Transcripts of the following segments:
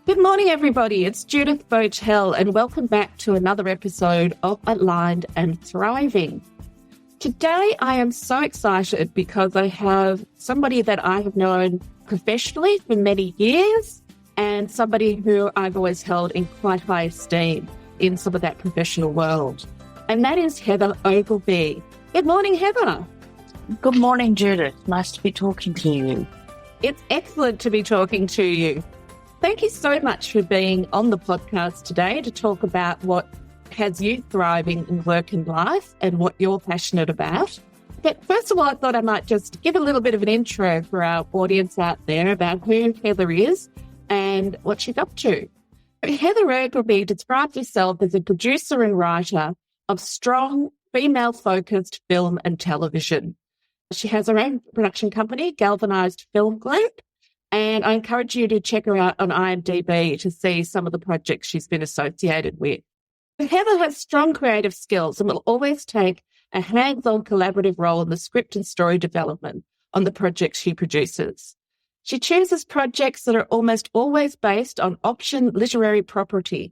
Good morning, everybody. It's Judith Bowtell, and welcome back to another episode of Aligned and Thriving. Today, I am so excited because I have somebody that I have known professionally for many years and somebody who I've always held in quite high esteem in some of that professional world. And that is Heather Ogilvie. Good morning, Heather. Good morning, Judith. Nice to be talking to you. It's excellent to be talking to you. Thank you so much for being on the podcast today to talk about what has you thriving in work and life and what you're passionate about. But first of all, I thought I might just give a little bit of an intro for our audience out there about who Heather is and what she's up to. Heather Ogilvie describes herself as a producer and writer of strong, female-focused film and television. She has her own production company, Galvanized Film Group, and I encourage you to check her out on IMDb to see some of the projects she's been associated with. Heather has strong creative skills and will always take a hands-on collaborative role in the script and story development on the projects she produces. She chooses projects that are almost always based on option literary property,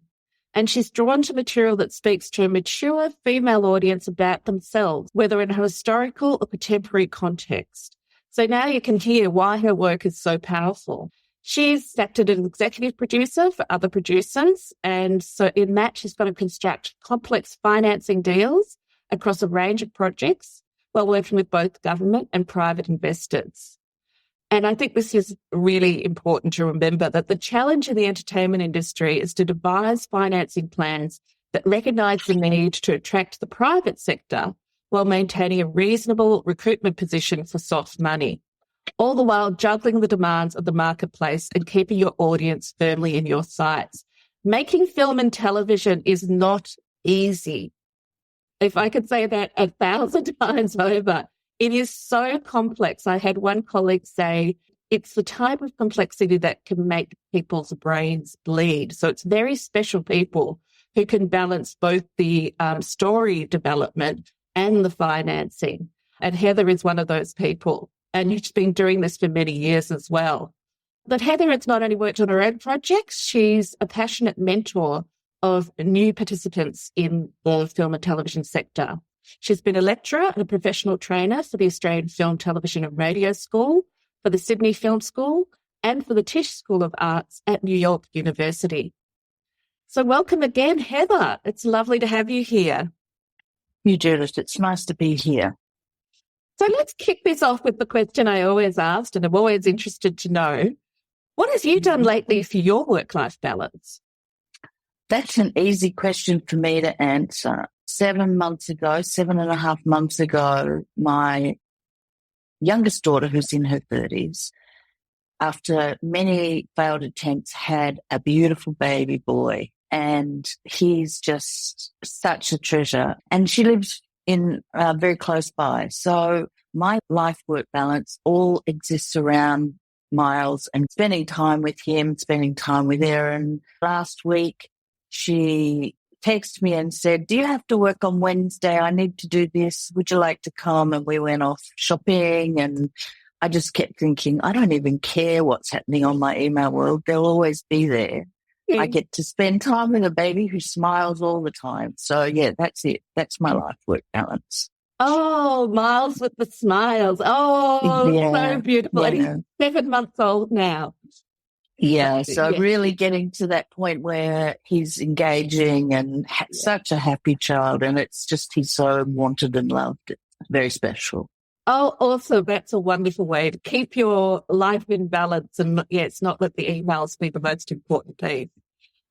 and she's drawn to material that speaks to a mature female audience about themselves, whether in a historical or contemporary context. So now you can hear why her work is so powerful. She's acted as an executive producer for other producers, and so in that she's got to construct complex financing deals across a range of projects while working with both government and private investors. And I think this is really important to remember that the challenge in the entertainment industry is to devise financing plans that recognise the need to attract the private sector while maintaining a reasonable recruitment position for soft money, all the while juggling the demands of the marketplace and keeping your audience firmly in your sights. Making film and television is not easy. If I could say that 1,000 times over, it is so complex. I had one colleague say, it's the type of complexity that can make people's brains bleed. So it's very special people who can balance both the story development and the financing. And Heather is one of those people. And she's been doing this for many years as well. But Heather has not only worked on her own projects, she's a passionate mentor of new participants in the film and television sector. She's been a lecturer and a professional trainer for the Australian Film, Television and Radio School, for the Sydney Film School, and for the Tisch School of Arts at New York University. So welcome again, Heather. It's lovely to have you here. You, Judith, it's nice to be here. So let's kick this off with the question I always asked, and I'm always interested to know, what have you done lately for your work-life balance? That's an easy question for me to answer. 7.5 months ago, my youngest daughter, who's in her 30s, after many failed attempts, had a beautiful baby boy. And he's just such a treasure. And she lives in very close by. So my life-work balance all exists around Miles and spending time with him, spending time with Erin. Last week, she texted me and said, do you have to work on Wednesday? I need to do this. Would you like to come? And we went off shopping, and I just kept thinking, I don't even care what's happening on my email world. They'll always be there. I get to spend time with a baby who smiles all the time. So, yeah, that's it. That's my life-work balance. Oh, Miles with the smiles. Oh, yeah, so beautiful. Yeah. And he's 7 months old now. Yeah, so really getting to that point where he's engaging and such a happy child, and it's just he's so wanted and loved. It's very special. Oh, also, that's a wonderful way to keep your life in balance and, it's not let the emails be the most important piece.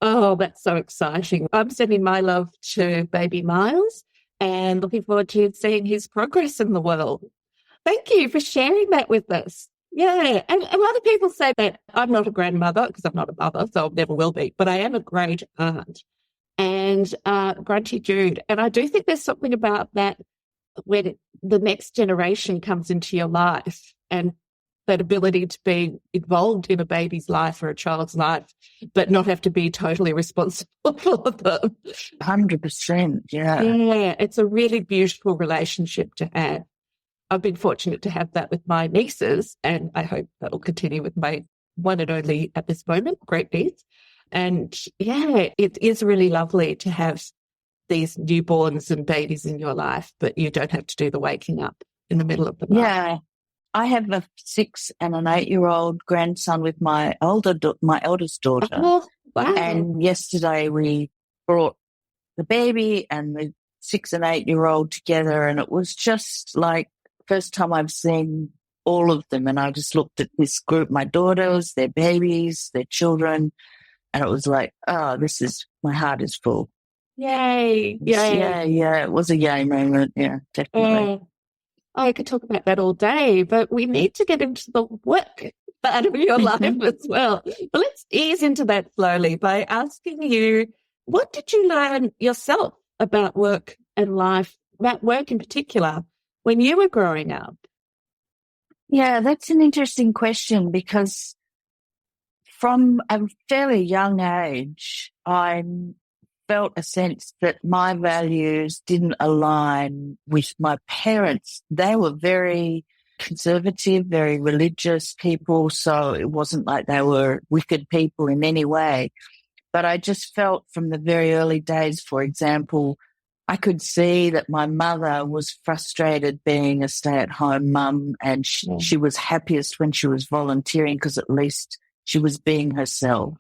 Oh, that's so exciting. I'm sending my love to baby Miles and looking forward to seeing his progress in the world. Thank you for sharing that with us. Yeah, and a lot of people say that I'm not a grandmother because I'm not a mother, so I never will be, but I am a great aunt and Grunty Jude. And I do think there's something about that when the next generation comes into your life and that ability to be involved in a baby's life or a child's life, but not have to be totally responsible for them. 100%, yeah. Yeah, it's a really beautiful relationship to have. I've been fortunate to have that with my nieces, and I hope that will continue with my one and only at this moment, great niece. And yeah, it is really lovely to have these newborns and babies in your life, but you don't have to do the waking up in the middle of the night. Yeah. I have a 6 and an 8-year-old grandson with my eldest daughter. Oh, wow. And yesterday we brought the baby and the 6 and 8-year-old together, and it was just like first time I've seen all of them. And I just looked at this group, my daughters, their babies, their children, and it was like, oh, my heart is full. Yay. Yay. Yeah. It was a yay moment. Yeah, definitely. I could talk about that all day, but we need to get into the work part of your life as well. But let's ease into that slowly by asking you, what did you learn yourself about work and life, about work in particular, when you were growing up? Yeah, that's an interesting question, because from a fairly young age, I felt a sense that my values didn't align with my parents. They were very conservative, very religious people, so it wasn't like they were wicked people in any way. But I just felt from the very early days, for example, I could see that my mother was frustrated being a stay-at-home mum, and she was happiest when she was volunteering, because at least she was being herself.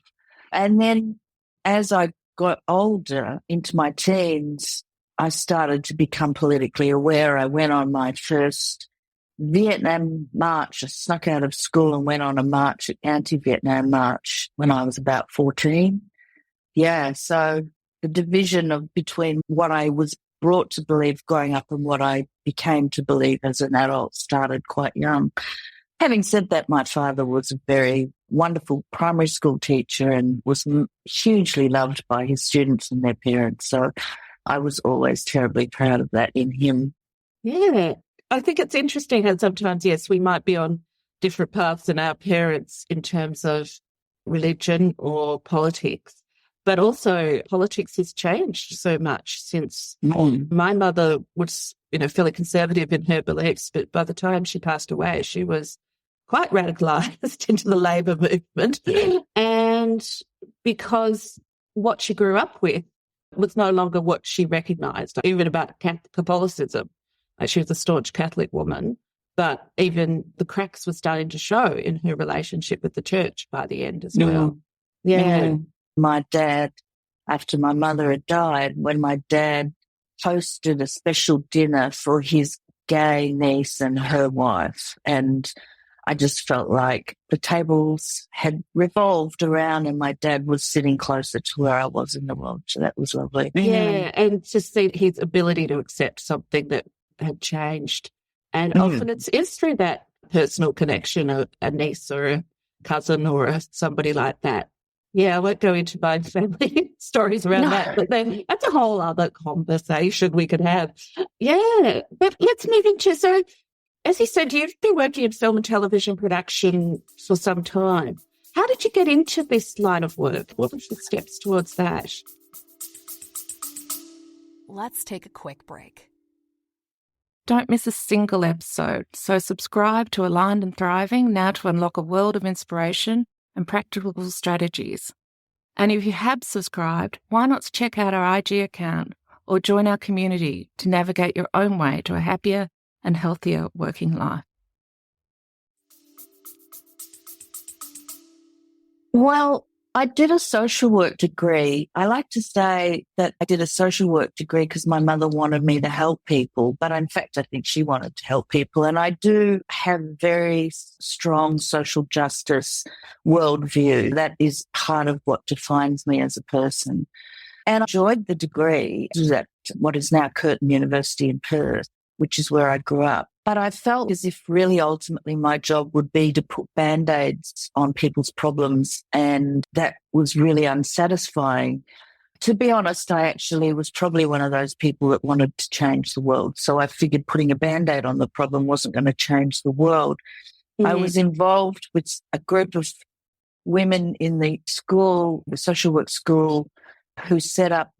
And then as I got older, into my teens, I started to become politically aware. I went on my first Vietnam march. I snuck out of school and went on a march, an anti-Vietnam march, when I was about 14. Yeah, so the division between what I was brought to believe growing up and what I became to believe as an adult started quite young. Having said that, my father was a very wonderful primary school teacher and was hugely loved by his students and their parents. So I was always terribly proud of that in him. Yeah, I think it's interesting how sometimes, yes, we might be on different paths than our parents in terms of religion or politics, but also politics has changed so much since my mother was, fairly conservative in her beliefs, but by the time she passed away, she was quite radicalised into the Labor movement. And because what she grew up with was no longer what she recognised, even about Catholicism. She was a staunch Catholic woman, but even the cracks were starting to show in her relationship with the church by the end as well. Yeah. My dad, after my mother had died, when my dad hosted a special dinner for his gay niece and her wife, and I just felt like the tables had revolved around and my dad was sitting closer to where I was in the world. So that was lovely. Yeah, and to see his ability to accept something that had changed. And often it's through that personal connection, a niece or a cousin or somebody like that. Yeah, I won't go into my family stories around that, but then that's a whole other conversation we could have. Yeah, but let's move into, so as you said, you've been working in film and television production for some time. How did you get into this line of work? What were the steps towards that? Let's take a quick break. Don't miss a single episode, so subscribe to Aligned and Thriving now to unlock a world of inspiration and practical strategies. And if you have subscribed, why not check out our IG account or join our community to navigate your own way to a happier and healthier working life? Well, I did a social work degree. I like to say that I did a social work degree because my mother wanted me to help people, but in fact, I think she wanted to help people. And I do have very strong social justice worldview. That is part of what defines me as a person. And I enjoyed the degree. It was at what is now Curtin University in Perth, which is where I grew up. But I felt as if really ultimately my job would be to put Band-Aids on people's problems, and that was really unsatisfying. To be honest, I actually was probably one of those people that wanted to change the world. So I figured putting a Band-Aid on the problem wasn't going to change the world. I was involved with a group of women in the school, the social work school, who set up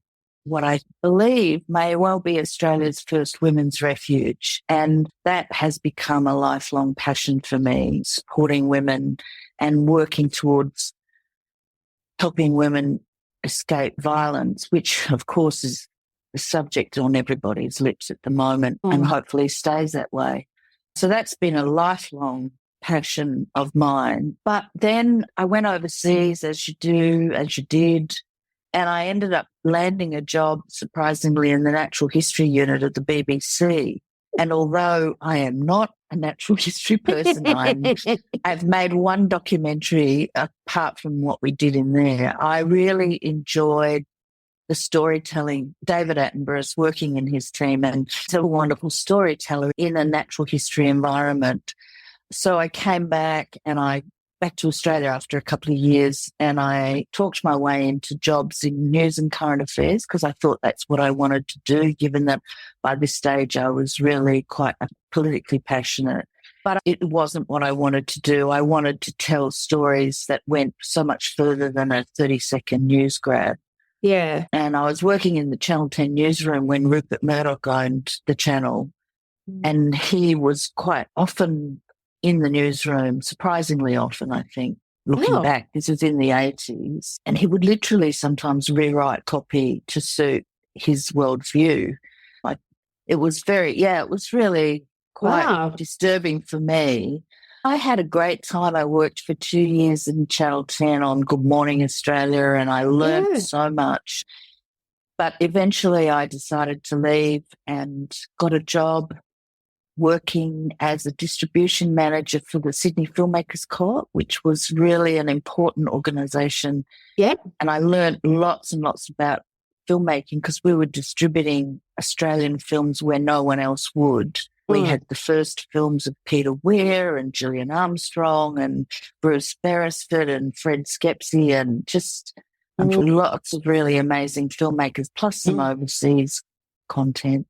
what I believe may well be Australia's first women's refuge. And that has become a lifelong passion for me, supporting women and working towards helping women escape violence, which of course is the subject on everybody's lips at the moment and hopefully stays that way. So that's been a lifelong passion of mine. But then I went overseas, as you did, and I ended up landing a job, surprisingly, in the natural history unit of the BBC. And although I am not a natural history person, I've made one documentary apart from what we did in there. I really enjoyed the storytelling. David Attenborough's working in his team, and he's a wonderful storyteller in a natural history environment. So I came back to Australia after a couple of years, and I talked my way into jobs in news and current affairs because I thought that's what I wanted to do, given that by this stage I was really quite politically passionate. But it wasn't what I wanted to do. I wanted to tell stories that went so much further than a 30-second news grab. Yeah. And I was working in the Channel 10 newsroom when Rupert Murdoch owned the channel, and he was quite often in the newsroom, surprisingly often, I think, looking back. This was in the 80s. And he would literally sometimes rewrite copy to suit his worldview. It was really quite disturbing for me. I had a great time. I worked for 2 years in Channel 10 on Good Morning Australia, and I learned so much. But eventually I decided to leave and got a job working as a distribution manager for the Sydney Filmmakers Co-op, which was really an important organisation. Yeah. And I learned lots and lots about filmmaking because we were distributing Australian films where no one else would. We had the first films of Peter Weir and Gillian Armstrong and Bruce Beresford and Fred Skepsey and just lots of really amazing filmmakers, plus some overseas content.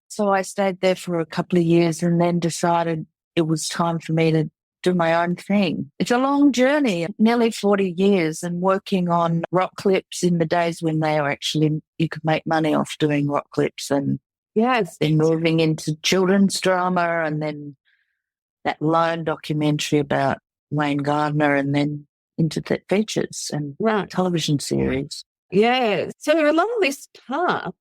So I stayed there for a couple of years and then decided it was time for me to do my own thing. It's a long journey, nearly 40 years, and working on rock clips in the days when they were actually, you could make money off doing rock clips, and then moving into children's drama, and then that lone documentary about Wayne Gardner, and then into features and television series. Yeah. So along this path,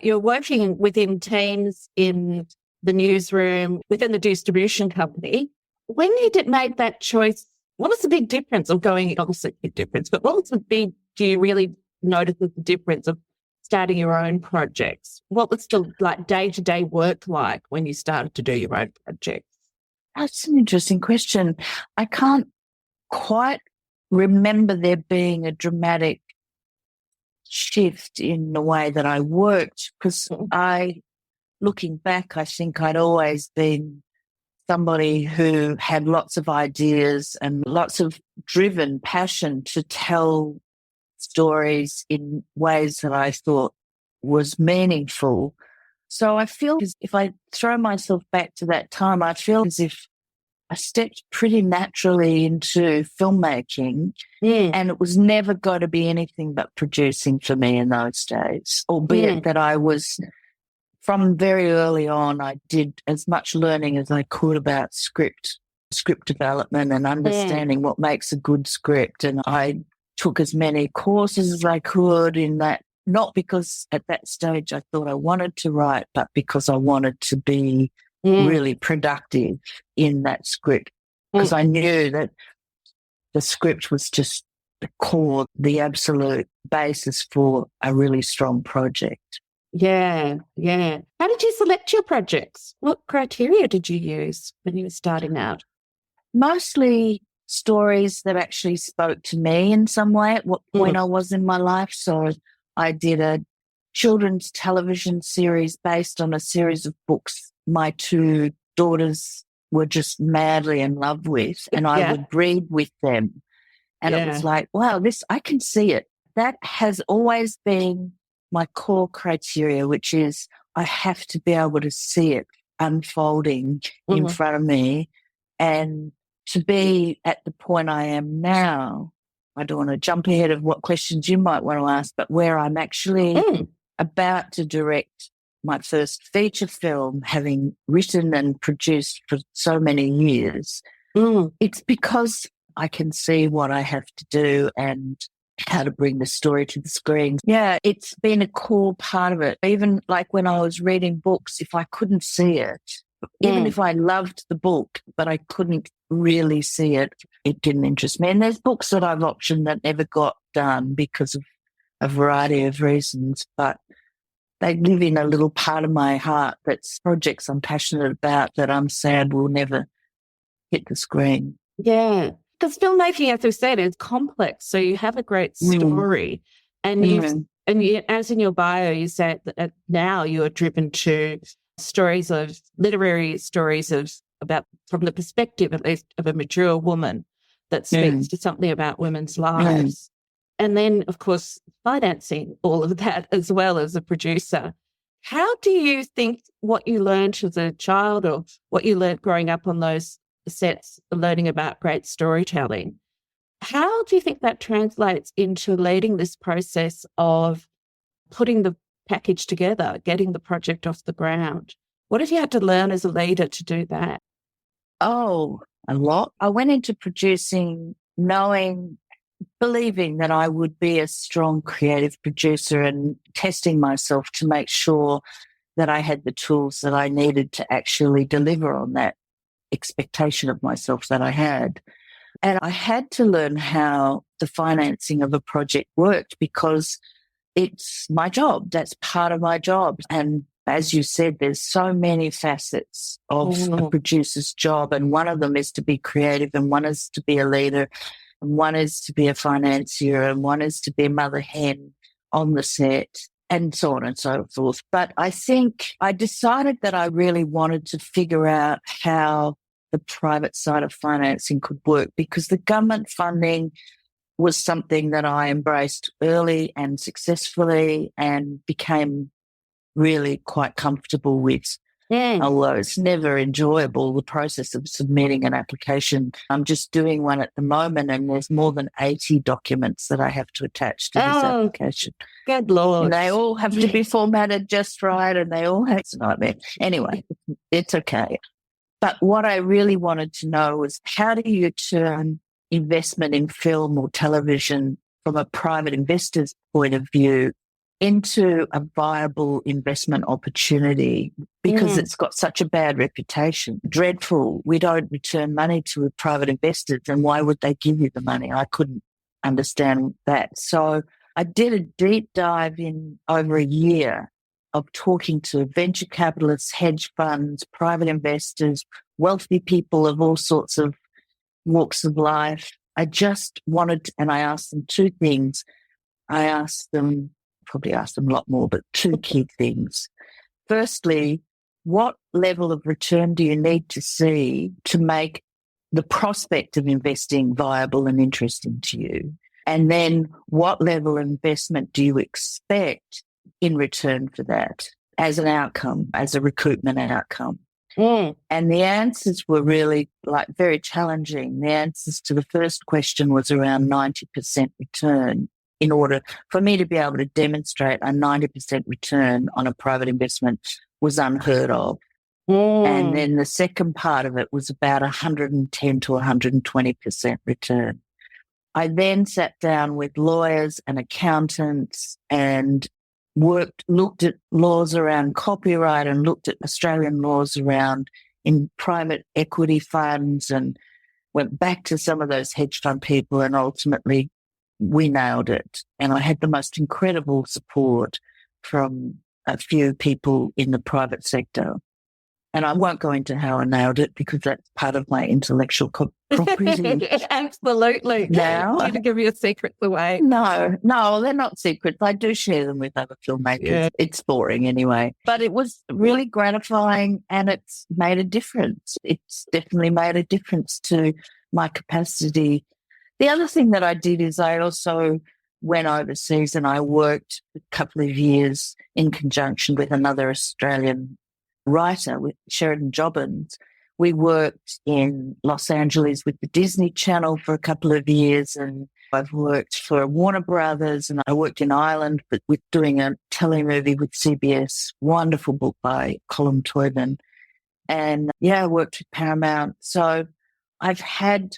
you're working within teams in the newsroom, within the distribution company. When you made that choice, what was the big difference of going, obviously big difference, but what was do you really notice the difference of starting your own projects? What was the day-to-day work like when you started to do your own projects? That's an interesting question. I can't quite remember there being a dramatic shift in the way that I worked, because looking back, I think I'd always been somebody who had lots of ideas and lots of driven passion to tell stories in ways that I thought was meaningful. So I feel as if I throw myself back to that time, I feel as if I stepped pretty naturally into filmmaking, and it was never going to be anything but producing for me in those days, albeit that I was, from very early on, I did as much learning as I could about script development and understanding what makes a good script. And I took as many courses as I could in that, not because at that stage I thought I wanted to write, but because I wanted to be really productive in that script, because I knew that the script was just the core, the absolute basis for a really strong project. Yeah, yeah. How did you select your projects? What criteria did you use when you were starting out? Mostly stories that actually spoke to me in some way at what point I was in my life. So I did a children's television series based on a series of books my two daughters were just madly in love with, and I would read with them. And it was like, wow, I can see it. That has always been my core criteria, which is I have to be able to see it unfolding in front of me. And to be at the point I am now, I don't want to jump ahead of what questions you might want to ask, but where I'm actually about to direct my first feature film, having written and produced for so many years, it's because I can see what I have to do and how to bring the story to the screen. Yeah, it's been a core part of it. Even like when I was reading books, if I couldn't see it, even if I loved the book, but I couldn't really see it, it didn't interest me. And there's books that I've optioned that never got done because of a variety of reasons, but they live in a little part of my heart that's projects I'm passionate about that I'm sad will never hit the screen. Yeah. Because filmmaking, as we said, is complex. So you have a great story, and you, as in your bio, you said that now you are driven to literary stories about from the perspective, at least, of a mature woman that speaks to something about women's lives. And then, of course, financing all of that as well as a producer. How do you think what you learned as a child or what you learned growing up on those sets, learning about great storytelling, how do you think that translates into leading this process of putting the package together, getting the project off the ground? What have you had to learn as a leader to do that? Oh, a lot. I went into producing believing that I would be a strong creative producer and testing myself to make sure that I had the tools that I needed to actually deliver on that expectation of myself that I had. And I had to learn how the financing of a project worked because it's my job. That's part of my job. And as you said, there's so many facets of a producer's job. And one of them is to be creative, and one is to be a leader, and one is to be a financier, and one is to be a mother hen on the set, and so on and so forth. But I think I decided that I really wanted to figure out how the private side of financing could work, because the government funding was something that I embraced early and successfully and became really quite comfortable with. Although it's never enjoyable, the process of submitting an application. I'm just doing one at the moment, and there's more than 80 documents that I have to attach to this application. Good Lord. And they all have to be formatted just right, and they all have... It's a nightmare. Anyway, it's okay. But what I really wanted to know was, how do you turn investment in film or television from a private investor's point of view into a viable investment opportunity, because it's got such a bad reputation. Dreadful. We don't return money to private investors, and why would they give you the money? I couldn't understand that. So I did a deep dive in over a year of talking to venture capitalists, hedge funds, private investors, wealthy people of all sorts of walks of life. I just wanted, and I asked them two things. Probably asked them a lot more, but two key things. Firstly, what level of return do you need to see to make the prospect of investing viable and interesting to you? And then what level of investment do you expect in return for that as an outcome, as a recoupment outcome? And the answers were really very challenging. The answers to the first question was around 90% return. In order for me to be able to demonstrate a 90% return on a private investment was unheard of. And then the second part of it was about 110 to 120% return. I then sat down with lawyers and accountants and looked at laws around copyright and looked at Australian laws around in private equity funds, and went back to some of those hedge fund people, and ultimately we nailed it. And I had the most incredible support from a few people in the private sector. And I won't go into how I nailed it, because that's part of my intellectual property. Absolutely. Now, I'm going to give you secrets away. No, they're not secrets. I do share them with other filmmakers. Yeah. It's boring anyway. But it was really gratifying, and it's made a difference. It's definitely made a difference to my capacity. The other thing that I did is I also went overseas, and I worked a couple of years in conjunction with another Australian writer, with Sheridan Jobbins. We worked in Los Angeles with the Disney Channel for a couple of years, and I've worked for Warner Brothers, and I worked in Ireland but with doing a telemovie with CBS, wonderful book by Colm Toyban. And I worked with Paramount. So I've had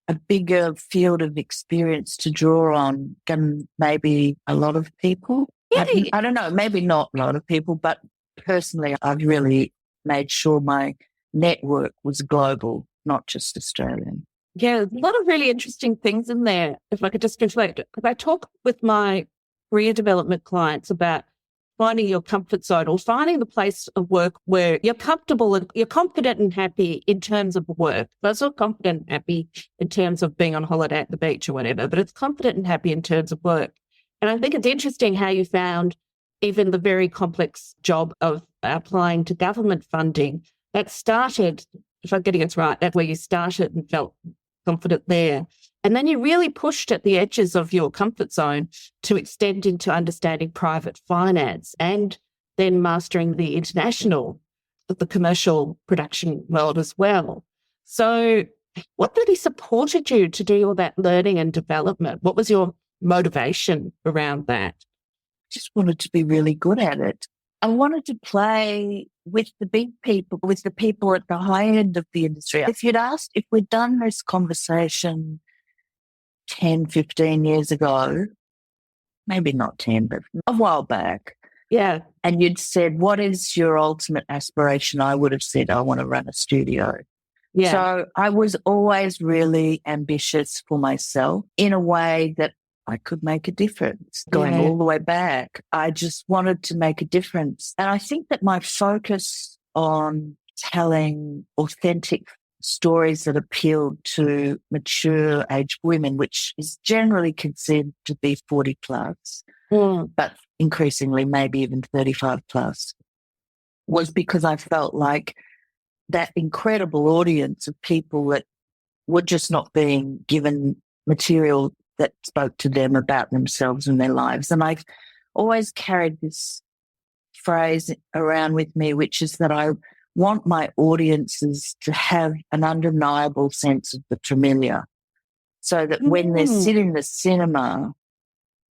a bigger field of experience to draw on than maybe a lot of people. Yeah. I don't know, maybe not a lot of people, but personally, I've really made sure my network was global, not just Australian. Yeah, a lot of really interesting things in there, if I could just reflect. Because I talk with my career development clients about finding your comfort zone or finding the place of work where you're comfortable and you're confident and happy in terms of work. But it's not confident and happy in terms of being on holiday at the beach or whatever, but it's confident and happy in terms of work. And I think it's interesting how you found even the very complex job of applying to government funding that started, if I'm getting it right, that's where you started and felt confident there. And then you really pushed at the edges of your comfort zone to extend into understanding private finance and then mastering the international, the commercial production world as well. So what really supported you to do all that learning and development? What was your motivation around that? Just wanted to be really good at it. I wanted to play with the big people, with the people at the high end of the industry. If you'd asked, if we'd done this conversation 10, 15 years ago, maybe not 10, but a while back. Yeah. And you'd said, what is your ultimate aspiration? I would have said, I want to run a studio. Yeah. So I was always really ambitious for myself in a way that I could make a difference. Going all the way back, I just wanted to make a difference. And I think that my focus on telling authentic stories that appealed to mature age women, which is generally considered to be 40 plus, but increasingly maybe even 35 plus, was because I felt like that incredible audience of people that were just not being given material that spoke to them about themselves and their lives. And I've always carried this phrase around with me, which is that I want my audiences to have an undeniable sense of the familiar, so that when they sit in the cinema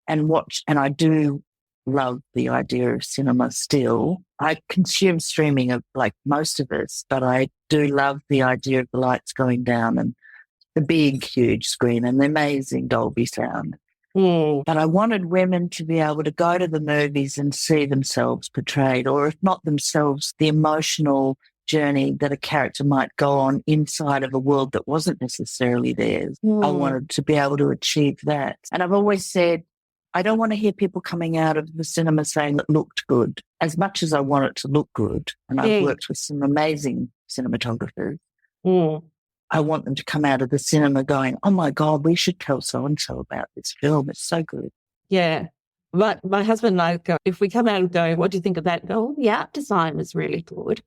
and watch, and I do love the idea of cinema still. I consume streaming of like most of us, but I do love the idea of the lights going down and the big, huge screen and the amazing Dolby sound. But I wanted women to be able to go to the movies and see themselves portrayed, or if not themselves, the emotional journey that a character might go on inside of a world that wasn't necessarily theirs. I wanted to be able to achieve that. And I've always said, I don't want to hear people coming out of the cinema saying it looked good, as much as I want it to look good. And I've worked with some amazing cinematographers. I want them to come out of the cinema going, oh my God, we should tell so-and-so about this film. It's so good. Yeah. But my husband and I go, if we come out and go, what do you think of that? Go, the art design is really good.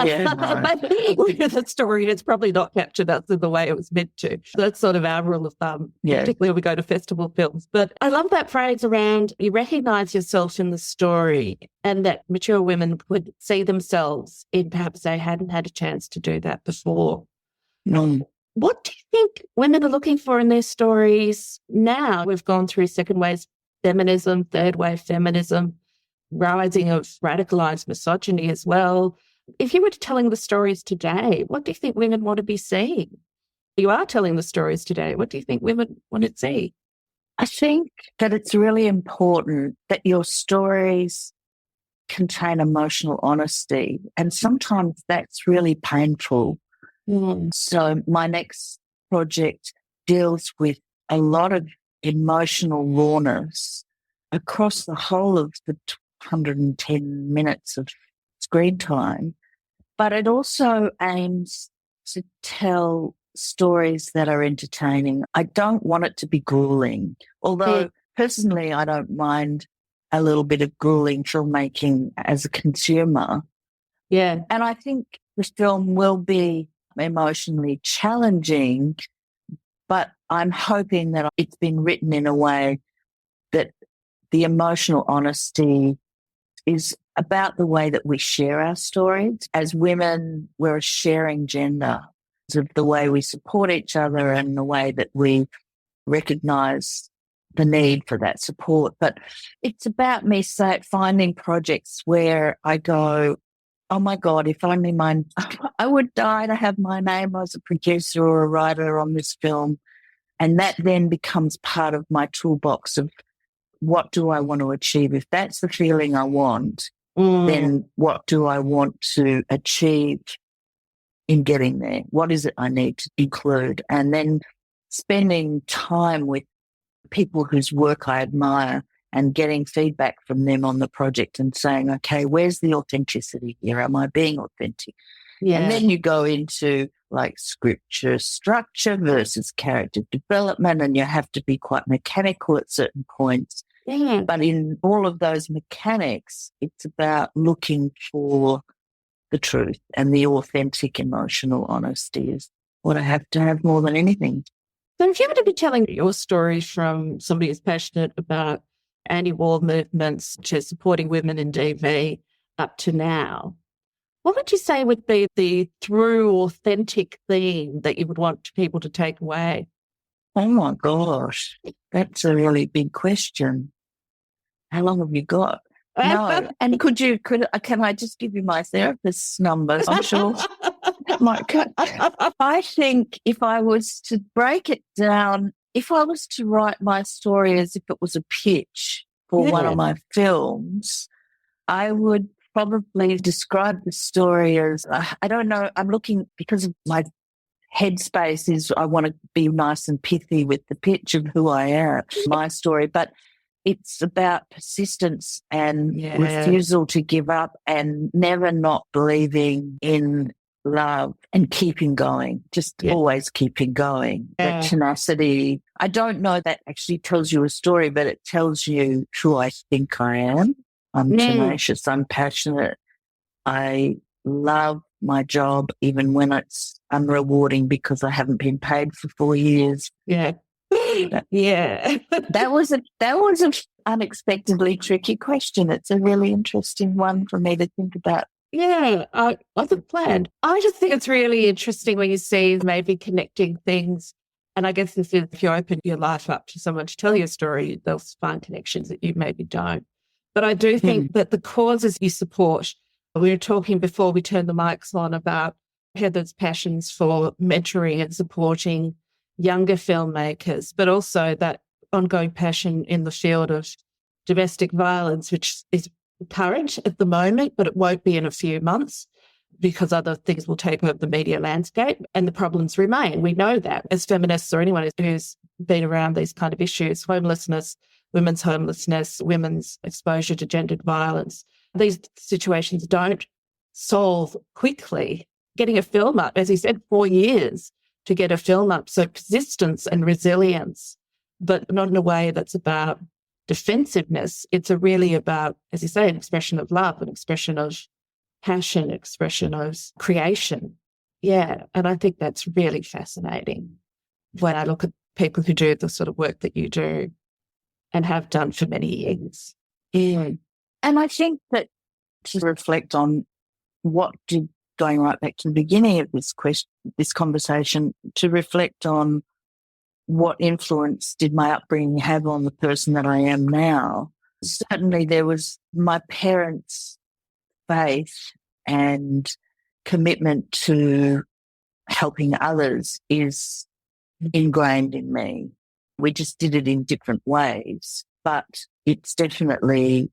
Yeah, But the story is probably not captured us in the way it was meant to. That's sort of our rule of thumb, particularly when we go to festival films. But I love that phrase around you recognise yourself in the story, and that mature women would see themselves in perhaps they hadn't had a chance to do that before. What do you think women are looking for in their stories now? We've gone through second wave feminism, third wave feminism, rising of radicalised misogyny as well. If you were telling the stories today, what do you think women want to be seeing? You are telling the stories today. What do you think women want to see? I think that it's really important that your stories contain emotional honesty, and sometimes that's really painful. So my next project deals with a lot of emotional rawness across the whole of the 110 minutes of screen time, but it also aims to tell stories that are entertaining. I don't want it to be grueling, although personally I don't mind a little bit of grueling filmmaking as a consumer. Yeah. And I think the film will be emotionally challenging, but I'm hoping that it's been written in a way that the emotional honesty is about the way that we share our stories. As women, we're a sharing gender, of the way we support each other and the way that we recognise the need for that support. But it's about me finding projects where I go, oh my God, if only I would die to have my name as a producer or a writer on this film. And that then becomes part of my toolbox of what do I want to achieve? If that's the feeling I want, then what do I want to achieve in getting there? What is it I need to include? And then spending time with people whose work I admire and getting feedback from them on the project and saying, okay, where's the authenticity here? Am I being authentic? Yeah. And then you go into like scripture structure versus character development, and you have to be quite mechanical at certain points. Yeah. But in all of those mechanics, it's about looking for the truth, and the authentic emotional honesty is what I have to have more than anything. So if you were to be telling your story from somebody who's passionate about anti-war movements to supporting women in DV up to now, what would you say would be the through authentic theme that you would want people to take away? Oh my gosh, that's a really big question. How long have you got? No. And can I just give you my therapist's number? I'm sure that might cut. I think if I was to break it down, if I was to write my story as if it was a pitch for one of my films, I would probably describe the story as, I don't know, I'm looking, because of my headspace is I want to be nice and pithy with the pitch of who I am, my story, but it's about persistence and refusal to give up and never not believing in love and keeping going, just always keeping going. That tenacity. I don't know that actually tells you a story, but it tells you who I think I am. I'm tenacious. I'm passionate. I love my job, even when it's unrewarding because I haven't been paid for 4 years. Yeah. That was an unexpectedly tricky question. It's a really interesting one for me to think about. Yeah, I wasn't planned. I just think it's really interesting when you see maybe connecting things. And I guess this is, if you open your life up to someone to tell your story, they'll find connections that you maybe don't. But I do think that the causes you support, we were talking before we turned the mics on about Heather's passions for mentoring and supporting younger filmmakers, but also that ongoing passion in the field of domestic violence, which is current at the moment, but it won't be in a few months because other things will take over the media landscape and the problems remain. We know that as feminists or anyone who's been around these kind of issues, homelessness, women's homelessness, women's exposure to gendered violence, these situations don't solve quickly. Getting a film up, as he said, 4 years to get a film up. So persistence and resilience, but not in a way that's about defensiveness. It's really about, as you say, an expression of love, an expression of passion, expression of creation. Yeah. And I think that's really fascinating when I look at people who do the sort of work that you do and have done for many years. Yeah. And I think that to reflect on going right back to the beginning of this conversation, to reflect on what influence did my upbringing have on the person that I am now. Certainly there was my parents' faith and commitment to helping others is ingrained in me. We just did it in different ways, but it's definitely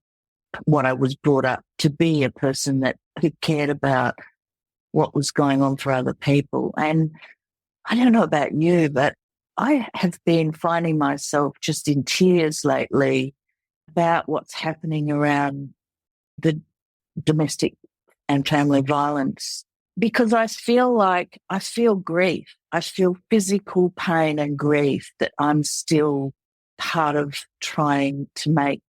what I was brought up to be, a person who cared about what was going on for other people. And I don't know about you, but I have been finding myself just in tears lately about what's happening around the domestic and family violence, because I feel grief. I feel physical pain and grief that I'm still part of trying to make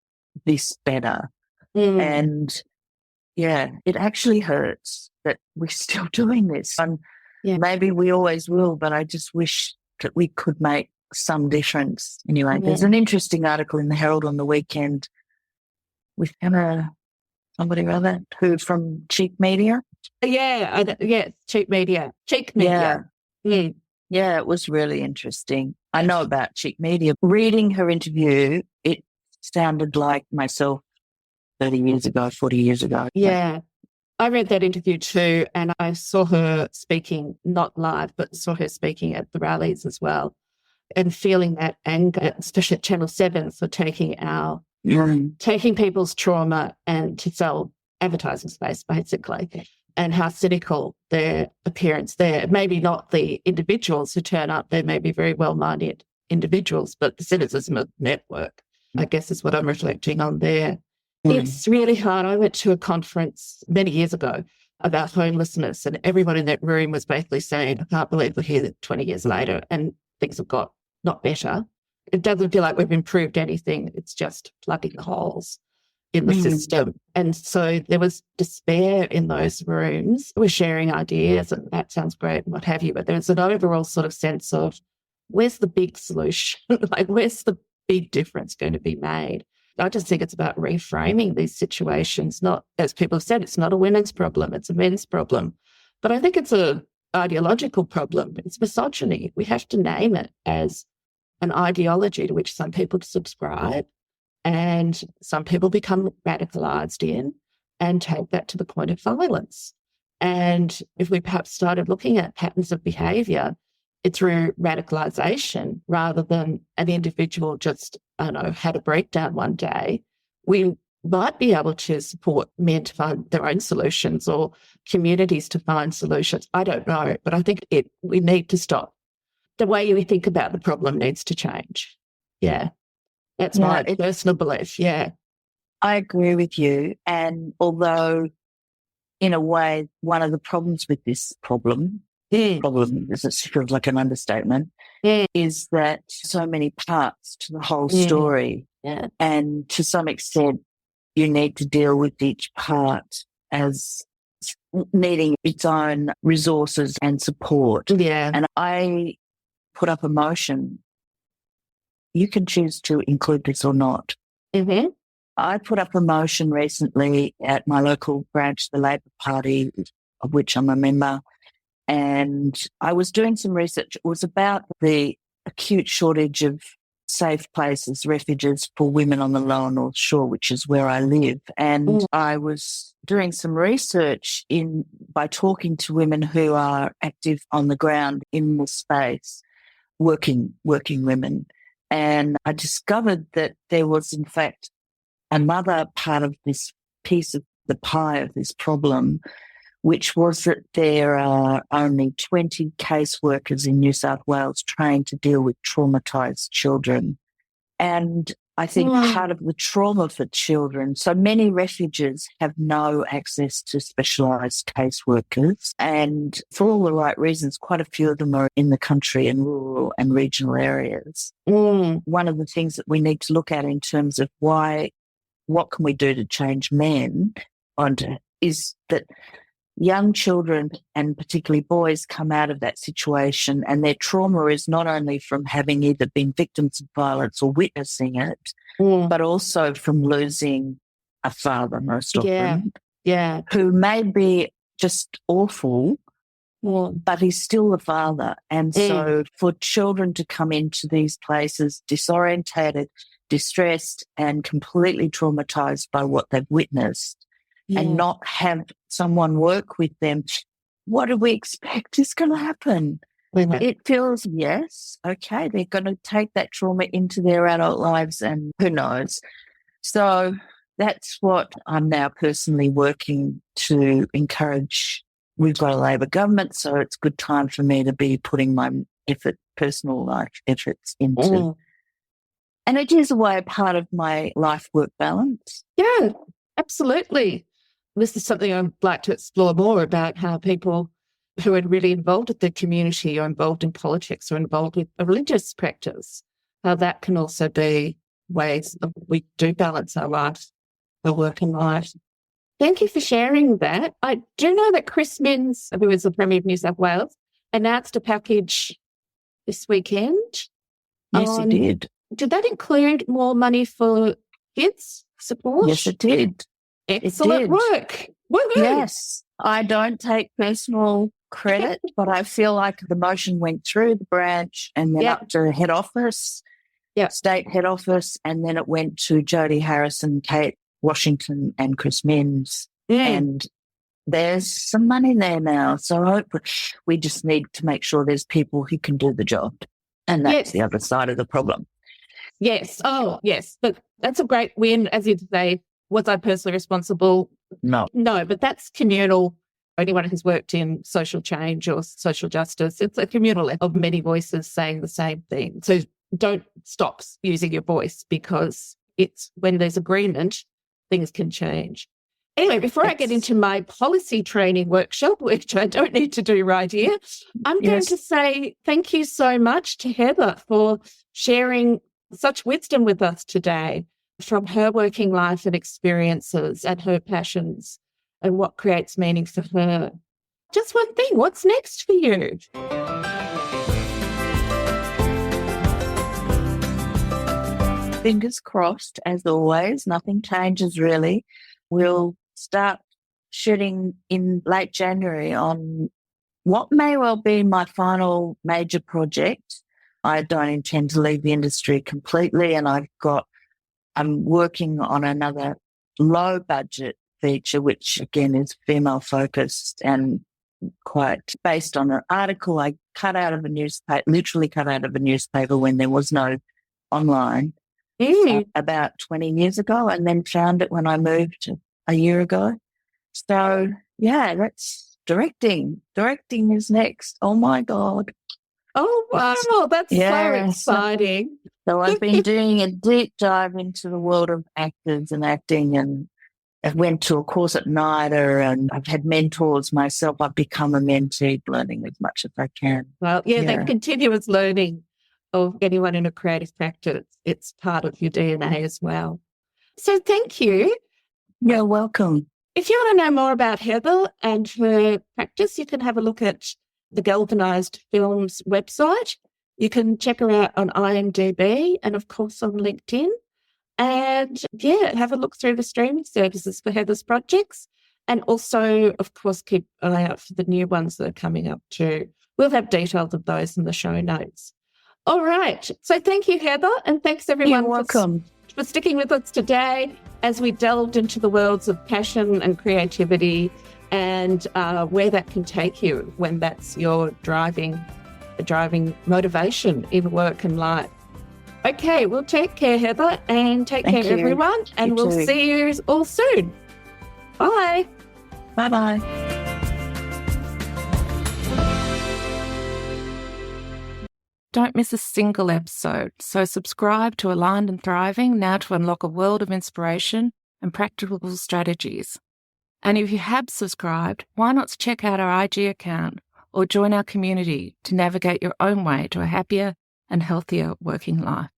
this better. And yeah, it actually hurts that we're still doing this. And maybe we always will, but I just wish that we could make some difference. Anyway, there's an interesting article in the Herald on the weekend with somebody or other who from Cheek Media. Cheek Media. Yeah, it was really interesting. I know about Cheek Media. Reading her interview, it sounded like myself 30 years ago, 40 years ago. Yeah. I read that interview too, and I saw her speaking, not live, but saw her speaking at the rallies as well. and feeling that anger, especially at Channel 7 for taking people's trauma and to sell advertising space, basically, and how cynical their appearance there. Maybe not the individuals who turn up, they may be very well-minded individuals, but the cynicism of the network, I guess, is what I'm reflecting on there. It's really hard. I went to a conference many years ago about homelessness, and everyone in that room was basically saying, I can't believe we're here 20 years later and things have got not better. It doesn't feel like we've improved anything. It's just plugging holes in the system. And so there was despair in those rooms. We're sharing ideas and that sounds great and what have you, but there's an overall sort of sense of where's the big solution? Like, where's the big difference going to be made? I just think it's about reframing these situations. Not, as people have said, it's not a women's problem, it's a men's problem. But I think it's an ideological problem. It's misogyny. We have to name it as an ideology to which some people subscribe and some people become radicalised in and take that to the point of violence. And if we perhaps started looking at patterns of behaviour, it's through radicalisation rather than an individual just, I don't know, had a breakdown one day, we might be able to support men to find their own solutions or communities to find solutions. I don't know, but I think we need to stop. The way we think about the problem needs to change. Yeah, that's my personal belief, yeah. I agree with you. And although, in a way, one of the problems with this problem, it feels like an understatement, is that so many parts to the whole story. Yeah. And to some extent, you need to deal with each part as needing its own resources and support. Yeah. And I put up a motion. You can choose to include this or not. Mm-hmm. I put up a motion recently at my local branch, the Labor Party, of which I'm a member, and I was doing some research. It was about the acute shortage of safe places, refuges for women on the lower North Shore, which is where I live. And I was doing some research by talking to women who are active on the ground in the space, working women. And I discovered that there was, in fact, another part of this piece of the pie of this problem, which was that there are only 20 caseworkers in New South Wales trained to deal with traumatised children. And I think part of the trauma for children, so many refugees have no access to specialised caseworkers. And for all the right reasons, quite a few of them are in the country and rural and regional areas. One of the things that we need to look at in terms of what can we do to change men is that young children and particularly boys come out of that situation and their trauma is not only from having either been victims of violence or witnessing it, but also from losing a father, most often, who may be just awful, but he's still the father. And so for children to come into these places disorientated, distressed and completely traumatised by what they've witnessed, and not have someone work with them, what do we expect is going to happen? It feels, yes, okay, they're going to take that trauma into their adult lives and who knows. So that's what I'm now personally working to encourage. We've got a Labor government, so it's a good time for me to be putting my personal life efforts into. And it is a way part of my life-work balance. Yeah, absolutely. This is something I'd like to explore more about, how people who are really involved with their community or involved in politics or involved with a religious practice, how that can also be ways that we do balance our life, our work and life. Thank you for sharing that. I do know that Chris Minns, who is the Premier of New South Wales, announced a package this weekend. Yes, he did. Did that include more money for kids support? Yes, it did. Excellent work. Woo-hoo. Yes. I don't take personal credit, but I feel like the motion went through the branch and then up to head office, state head office, and then it went to Jodie Harrison, Kate Washington and Chris Minns. And there's some money there now. So I hope we just need to make sure there's people who can do the job. And that's Yes. the other side of the problem. Yes. Oh, yes. But that's a great win, as you say. Was I personally responsible? No. No, but that's communal. Anyone who's worked in social change or social justice, it's a communal of many voices saying the same thing. So don't stop using your voice, because it's when there's agreement, things can change. Anyway, before I get into my policy training workshop, which I don't need to do right here, I'm going to say thank you so much to Heather for sharing such wisdom with us today from her working life and experiences and her passions and what creates meaning for her. Just one thing, what's next for you? Fingers crossed, as always. Nothing changes really. We'll start shooting in late January on what may well be my final major project. I don't intend to leave the industry completely, and I'm working on another low budget feature, which again is female focused and quite based on an article I cut out of a newspaper, literally cut out of a newspaper when there was no online about 20 years ago, and then found it when I moved a year ago. So yeah, that's directing. Directing is next. Oh my God. Oh, wow. That's so exciting. So I've been doing a deep dive into the world of actors and acting, and I went to a course at NIDA, and I've had mentors myself. I've become a mentee, learning as much as I can. Well, that continuous learning of anyone in a creative practice, it's part of your DNA as well. So thank you. You're welcome. If you want to know more about Heather and her practice, you can have a look at the Galvanized Films website. You can check her out on IMDb and, of course, on LinkedIn. And, have a look through the streaming services for Heather's projects. And also, of course, keep an eye out for the new ones that are coming up too. We'll have details of those in the show notes. All right. So thank you, Heather, and thanks everyone. You're welcome. For sticking with us today as we delved into the worlds of passion and creativity and where that can take you when that's your driving motivation in work and life. Okay, well, take care, Heather, and take care, everyone, and we'll see you all soon. Bye. Bye-bye. Don't miss a single episode, so subscribe to Aligned and Thriving now to unlock a world of inspiration and practical strategies. And if you have subscribed, why not check out our IG account or join our community to navigate your own way to a happier and healthier working life?